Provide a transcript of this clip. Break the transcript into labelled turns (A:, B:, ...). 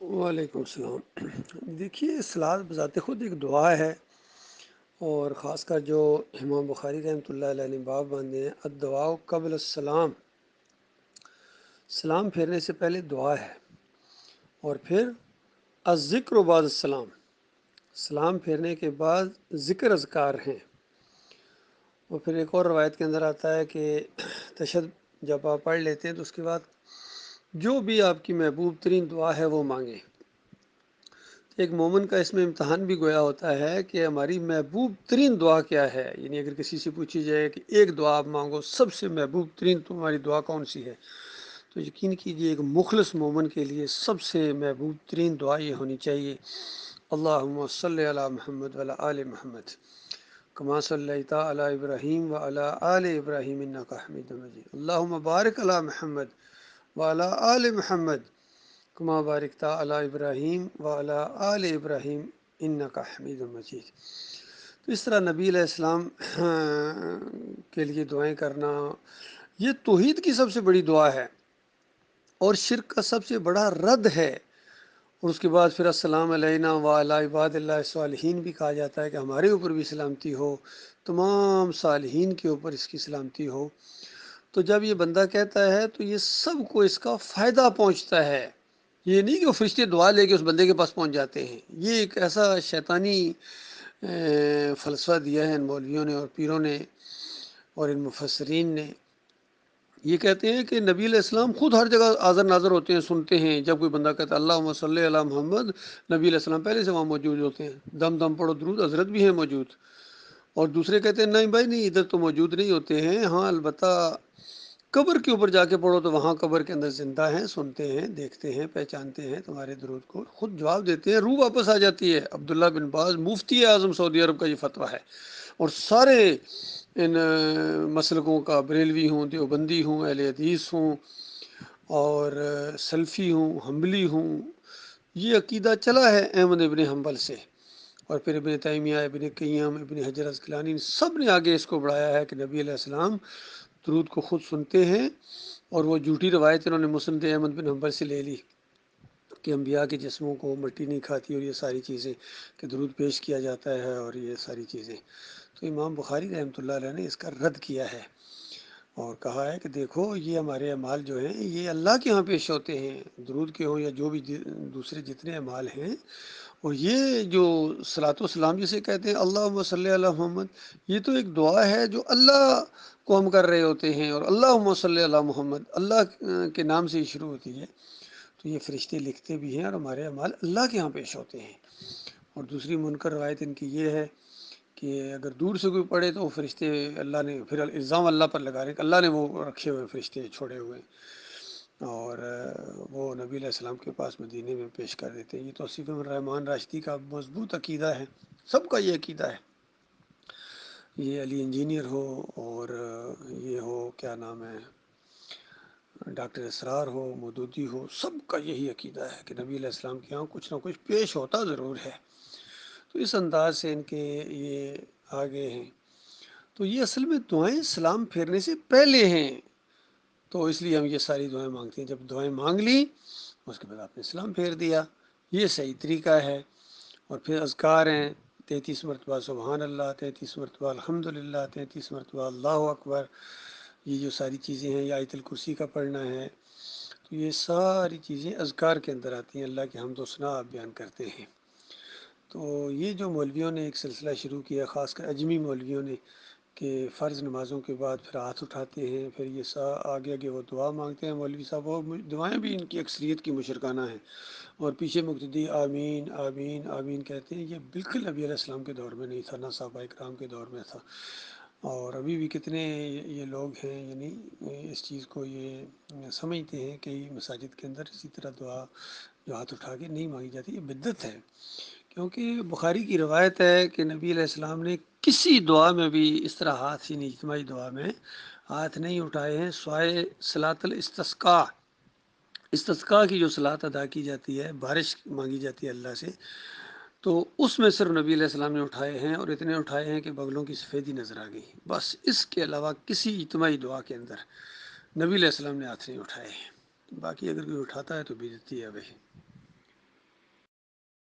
A: وعلیکم السلام۔ دیکھیے، سلاد بذات خود ایک دعا ہے، اور خاص کر جو امام بخاری رحمۃ اللہ علیہ نے باب باندھے ہیں، الدعاء قبل السلام، سلام پھیرنے سے پہلے دعا ہے، اور پھر الذکر بعد السلام، سلام پھیرنے کے بعد ذکر اذکار ہیں۔ اور پھر ایک اور روایت کے اندر آتا ہے کہ تشہد جب آپ پڑھ لیتے ہیں تو اس کے بعد جو بھی آپ کی محبوب ترین دعا ہے وہ مانگیں۔ ایک مومن کا اس میں امتحان بھی گویا ہوتا ہے کہ ہماری محبوب ترین دعا کیا ہے، یعنی اگر کسی سے پوچھی جائے کہ ایک دعا آپ مانگو، سب سے محبوب ترین تمہاری دعا کون سی ہے، تو یقین کیجیے ایک مخلص مومن کے لیے سب سے محبوب ترین دعا یہ ہونی چاہیے، اللہم صلی علی محمد وعلی آل محمد کما صلیت علی ابراہیم وعلی آل ابراہیم انک حمید مجید، اللہم بارک علی محمد وعلی آل محمد کما بارکت علی ابراہیم وعلی آل ابراہیم انک حمید مجید۔ تو اس طرح نبی علیہ السلام کے لیے دعائیں کرنا یہ توحید کی سب سے بڑی دعا ہے، اور شرک کا سب سے بڑا رد ہے۔ اور اس کے بعد پھر السلام علینا وعلی عباد اللہ الصالحین بھی کہا جاتا ہے کہ ہمارے اوپر بھی سلامتی ہو، تمام صالحین کے اوپر اس کی سلامتی ہو۔ تو جب یہ بندہ کہتا ہے تو یہ سب کو اس کا فائدہ پہنچتا ہے، یہ نہیں کہ وہ فرشتے دعا لے کے اس بندے کے پاس پہنچ جاتے ہیں۔ یہ ایک ایسا شیطانی فلسفہ دیا ہے ان مولویوں نے اور پیروں نے اور ان مفسرین نے۔ یہ کہتے ہیں کہ نبی علیہ السلام خود ہر جگہ حاضر ناظر ہوتے ہیں، سنتے ہیں۔ جب کوئی بندہ کہتا ہے اللہم صلی علی محمد، نبی علیہ السلام پہلے سے وہاں موجود ہوتے ہیں، دم دم پڑھو درود، حضرت بھی ہیں موجود۔ اور دوسرے کہتے ہیں نہیں بھائی نہیں، ادھر تو موجود نہیں ہوتے ہیں، ہاں البتہ قبر کے اوپر جا کے پڑھو تو وہاں قبر کے اندر زندہ ہیں، سنتے ہیں، دیکھتے ہیں، پہچانتے ہیں تمہارے درود کو، خود جواب دیتے ہیں، روح واپس آ جاتی ہے۔ عبداللہ بن باز مفتی اعظم سعودی عرب کا یہ فتویٰ ہے، اور سارے ان مسلکوں کا، بریلوی ہوں، دیوبندی ہوں، اہل حدیث ہوں، اور سلفی ہوں، حنبلی ہوں، یہ عقیدہ چلا ہے احمد ابن حنبل سے، اور پھر ابن تیمیہ، ابن قیم، ابن حجر عسقلانی، سب نے آگے اس کو بڑھایا ہے کہ نبی علیہ السلام درود کو خود سنتے ہیں، اور وہ جھوٹی روایت انہوں نے مسند احمد بن حنبل سے لے لی کہ انبیاء کے جسموں کو مٹی نہیں کھاتی، اور یہ ساری چیزیں کہ درود پیش کیا جاتا ہے، اور یہ ساری چیزیں۔ تو امام بخاری رحمۃ اللہ علیہ نے اس کا رد کیا ہے اور کہا ہے کہ دیکھو یہ ہمارے اعمال جو ہیں یہ اللہ کے ہاں پیش ہوتے ہیں، درود کے ہوں یا جو بھی دوسرے جتنے اعمال ہیں، اور یہ جو صلاۃ و سلام جسے کہتے ہیں اللہم صلی علی محمد، یہ تو ایک دعا ہے جو اللہ کو ہم کر رہے ہوتے ہیں، اور اللہم صلی علی محمد اللہ کے نام سے ہی شروع ہوتی ہے، تو یہ فرشتے لکھتے بھی ہیں اور ہمارے اعمال اللہ کے ہاں پیش ہوتے ہیں۔ اور دوسری منکر روایت ان کی یہ ہے کہ اگر دور سے کوئی پڑھے تو وہ فرشتے اللہ نے پھر الزام اللہ پر لگا رہے ہیں کہ اللہ نے وہ رکھے ہوئے فرشتے چھوڑے ہوئے، اور وہ نبی علیہ السلام کے پاس مدینے میں پیش کر دیتے ہیں۔ یہ توصیف الرحمن راشدی کا مضبوط عقیدہ ہے، سب کا یہ عقیدہ ہے، یہ علی انجینئر ہو، اور یہ ہو کیا نام ہے ڈاکٹر اسرار ہو، مودودی ہو، سب کا یہی عقیدہ ہے کہ نبی علیہ السلام کے یہاں کچھ نہ کچھ پیش ہوتا ضرور ہے۔ تو اس انداز سے ان کے یہ آگے ہیں۔ تو یہ اصل میں دعائیں سلام پھیرنے سے پہلے ہیں، تو اس لیے ہم یہ ساری دعائیں مانگتے ہیں۔ جب دعائیں مانگ لی اس کے بعد آپ نے سلام پھیر دیا، یہ صحیح طریقہ ہے۔ اور پھر اذکار ہیں، 33 مرتبہ سبحان اللہ، 33 مرتبہ الحمدللہ، 33 مرتبہ اللہ اکبر، یہ جو ساری چیزیں ہیں، یا آیت الکرسی کا پڑھنا ہے، تو یہ ساری چیزیں اذکار کے اندر آتی ہیں، اللہ کے حمد و ثنا آپ بیان کرتے ہیں۔ تو یہ جو مولویوں نے ایک سلسلہ شروع کیا، خاص کر اجمی مولویوں نے، کہ فرض نمازوں کے بعد پھر ہاتھ اٹھاتے ہیں، پھر یہ آگے آگے وہ دعا مانگتے ہیں مولوی صاحب، وہ دعائیں بھی ان کی اکثریت کی مشرکانہ ہیں، اور پیچھے مقتدی آمین آمین آمین کہتے ہیں۔ یہ بالکل نبی علیہ السلام کے دور میں نہیں تھا، نہ صحابہ کرام کے دور میں تھا، اور ابھی بھی کتنے یہ لوگ ہیں یعنی اس چیز کو یہ سمجھتے ہیں کہ مساجد کے اندر اسی طرح دعا جو ہاتھ اٹھا کے نہیں مانگی جاتی، یہ بدعت ہے۔ کیونکہ بخاری کی روایت ہے کہ نبی علیہ السلام نے کسی دعا میں بھی اس طرح ہاتھ ہی نہیں، اجتماعی دعا میں ہاتھ نہیں اٹھائے ہیں، سوائے صلاۃ الاستسقاء، استسقاء کی جو صلاۃ ادا کی جاتی ہے، بارش مانگی جاتی ہے اللہ سے، تو اس میں صرف نبی علیہ السلام نے اٹھائے ہیں، اور اتنے اٹھائے ہیں کہ بغلوں کی سفیدی نظر آ گئی، بس اس کے علاوہ کسی اجتماعی دعا کے اندر نبی علیہ السلام نے ہاتھ نہیں اٹھائے ہیں۔ باقی اگر کوئی اٹھاتا ہے تو بدعتی ہے بھائی۔